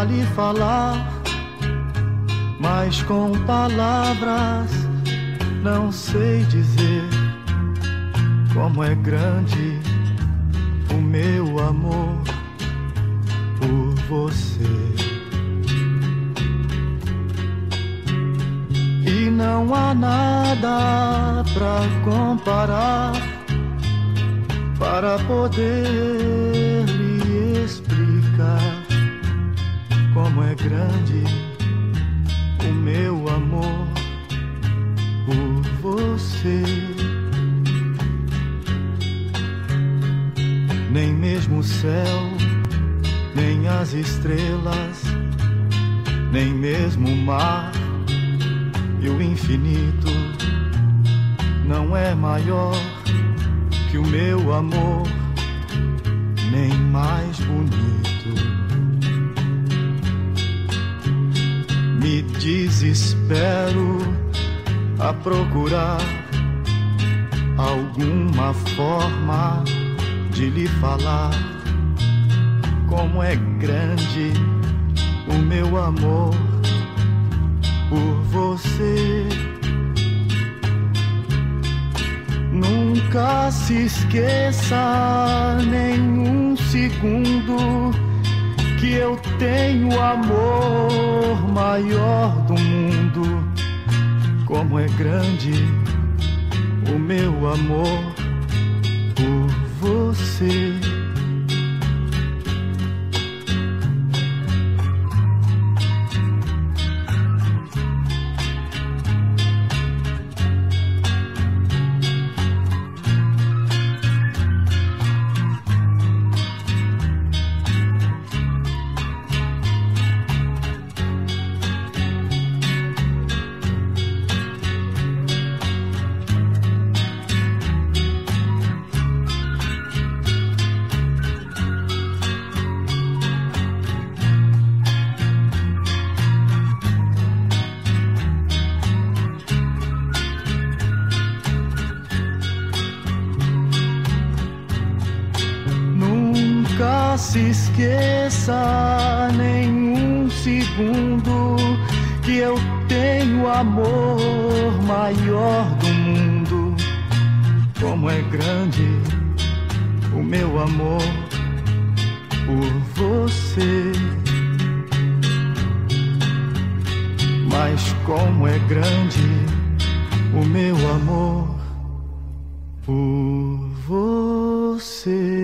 pra lhe falar, mas com palavras não sei dizer como é grande o meu amor por você. E não há nada pra comparar para poder lhe explicar como é grande o meu amor por você. Nem mesmo o céu, nem as estrelas, nem mesmo o mar e o infinito não é maior que o meu amor, nem mais bonito. Me desespero a procurar alguma forma de lhe falar como é grande o meu amor por você. Nunca se esqueça nem um segundo que eu tenho o amor maior do mundo. Como é grande o meu amor por você. Nunca se esqueça nem um segundo que eu tenho o amor maior do mundo. Como é grande o meu amor por você. Mas como é grande o meu amor por você.